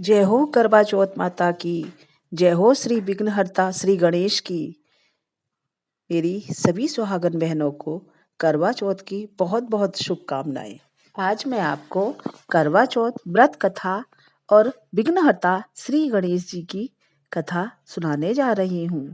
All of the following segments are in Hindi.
जय हो करवा चौथ माता की। जय हो श्री विघ्नहर्ता श्री गणेश की। मेरी सभी सुहागन बहनों को करवा चौथ की बहुत बहुत शुभकामनाएं। आज मैं आपको करवा चौथ व्रत कथा और विघ्नहर्ता श्री गणेश जी की कथा सुनाने जा रही हूँ।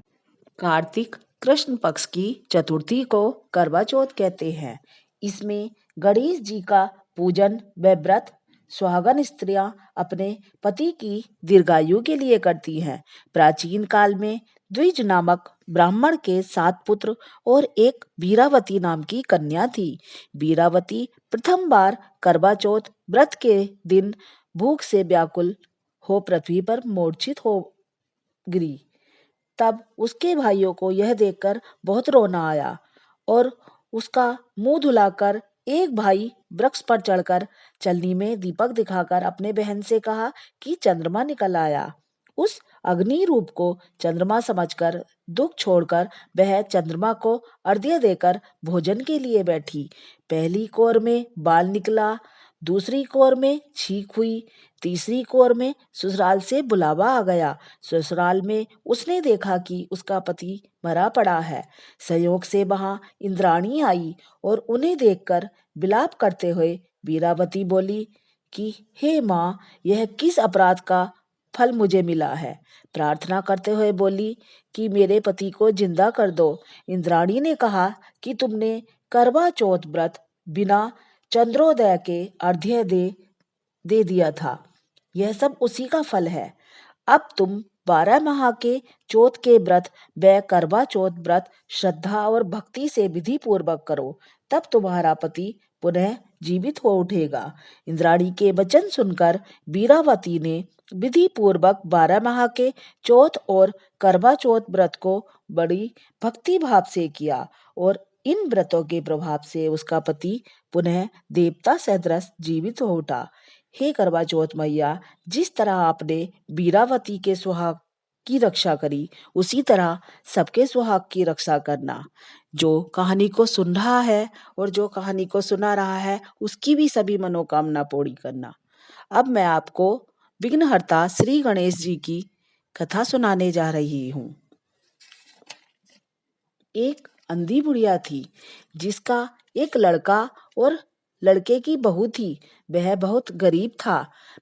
कार्तिक कृष्ण पक्ष की चतुर्थी को करवा चौथ कहते हैं। इसमें गणेश जी का पूजन व व्रत सुहागन स्त्रियां अपने पति की दीर्घायु के लिए करती हैं। प्राचीन काल में द्विज नामक ब्राह्मण के 7 पुत्र और एक वीरावती नाम की कन्या थी। वीरावती प्रथम बार करवा चौथ व्रत के दिन भूख से व्याकुल हो पृथ्वी पर मूर्छित हो गिरी। तब उसके भाइयों को यह देखकर बहुत रोना आया और उसका मुंह धुलाकर एक भाई वृक्ष पर चढ़कर चलनी में दीपक दिखाकर अपने बहन से कहा कि चंद्रमा निकल आया। उस अग्नि रूप को चंद्रमा समझकर दुख छोड़कर वह चंद्रमा को अर्घ्य देकर भोजन के लिए बैठी। पहली कोर में बाल निकला, दूसरी कोर में छींक हुई, तीसरी कोर में ससुराल से बुलावा आ गया। ससुराल में उसने देखा कि उसका पति मरा पड़ा है। संयोग से वहां इंद्राणी आई और उन्हें देखकर विलाप करते हुए वीरावती बोली कि हे माँ, यह किस अपराध का फल मुझे मिला है। प्रार्थना करते हुए बोली कि मेरे पति को जिंदा कर दो। इंद्राणी ने कहा कि तुमने करवा चौथ व्रत बिना चंद्रोदय के अर्घ्य दे दिया था। यह सब उसी का फल है। अब तुम 12 माह के चौथ के व्रत व करवा चौथ व्रत श्रद्धा और भक्ति से विधि पूर्वक करो, तब तुम्हारा पति पुनः जीवित हो उठेगा। इंद्राणी के वचन सुनकर वीरावती ने विधि पूर्वक 12 माह के चौथ और करवा चौथ व्रत को बड़ी भक्ति भाव से किया और इन व्रतों के प्रभाव से उसका पति पुनः देवता सदृश जीवित हो उठा। हे करवा चौथ मैया, जिस तरह आपने वीरावती के सुहाग की रक्षा करी, उसी तरह सबके सुहाग की रक्षा करना। जो कहानी को सुन रहा है और जो कहानी को सुना रहा है, उसकी भी सभी मनोकामना पूरी करना। अब मैं आपको विघ्नहर्ता श्री गणेश जी की कथा सुनाने जा रही हूँ। एक अंधी बुढ़िया थी जिसका एक लड़का और लड़के की बहू थी। वह बहुत गरीब था।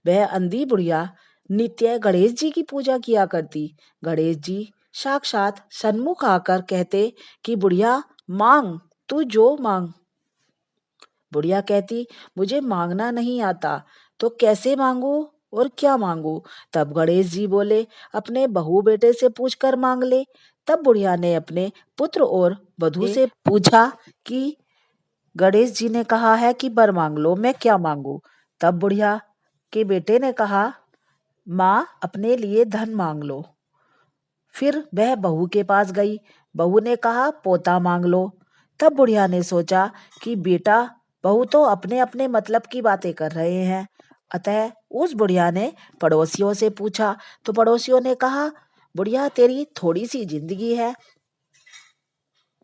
वह अंधी बुढ़िया नित्य गणेश जी की पूजा किया करती। गणेश जी साक्षात सन्मुख आकर कहते कि बुढ़िया मांग, तू जो मांग। बुढ़िया कहती मुझे मांगना नहीं आता, तो कैसे मांगू और क्या मांगू। तब गणेश जी बोले अपने बहू बेटे से पूछकर मांग ले। तब बुढ़िया ने अपने पुत्र और वधू से पूछा कि गणेश जी ने कहा है कि वर मांग लो, मैं क्या मांगू। तब बुढ़िया के बेटे ने कहा माँ, अपने लिए धन मांग लो। फिर वह बहू के पास गई। बहू ने कहा पोता मांग लो। तब बुढ़िया ने सोचा कि बेटा बहू तो अपने अपने मतलब की बातें कर रहे हैं। अतः उस बुढ़िया ने पड़ोसियों से पूछा तो पड़ोसियों ने कहा बुढ़िया तेरी थोड़ी सी जिंदगी है,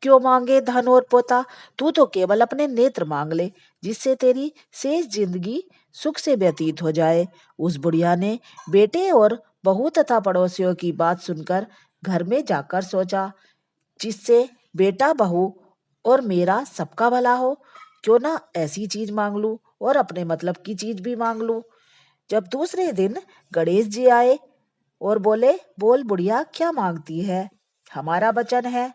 क्यों मांगे धन और पोता। तू तो केवल अपने नेत्र मांग ले, जिससे तेरी शेष जिंदगी सुख से व्यतीत हो जाए। उस बुढ़िया ने बेटे और बहू तथा पड़ोसियों की बात सुनकर घर में जाकर सोचा जिससे बेटा बहू और मेरा सबका भला हो, क्यों ना ऐसी चीज मांग लूं और अपने मतलब की चीज भी मांग लूं। जब दूसरे दिन गणेश जी आए और बोले बोल बुढ़िया क्या मांगती है। हमारा वचन है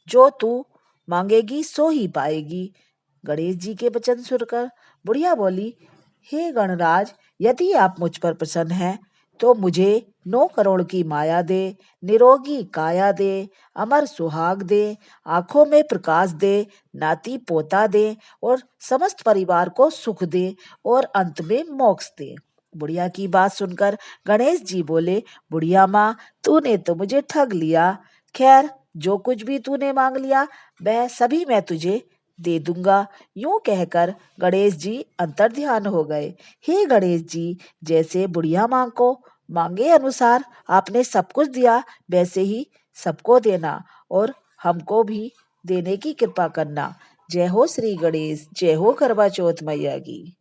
जो तू मांगेगी सो ही पाएगी। गणेश जी के वचन सुनकर बुढ़िया बोली हे गणराज, यदि आप मुझ पर प्रसन्न हैं तो मुझे 9 करोड़ की माया दे, निरोगी काया दे, अमर सुहाग दे, आंखों में प्रकाश दे, नाती पोता दे और समस्त परिवार को सुख दे और अंत में मोक्ष दे। बुढ़िया की बात सुनकर गणेश जी बोले बुढ़िया माँ, तूने तो मुझे ठग लिया। खैर जो कुछ भी तूने मांग लिया वह सभी मैं तुझे दे दूंगा। यूं कहकर गणेश जी अंतर्ध्यान हो गए। हे गणेश जी, जैसे बुढ़िया माँ को मांगे अनुसार आपने सब कुछ दिया, वैसे ही सबको देना और हमको भी देने की कृपा करना। जय हो श्री गणेश, जय हो करवा चौथ मैया की।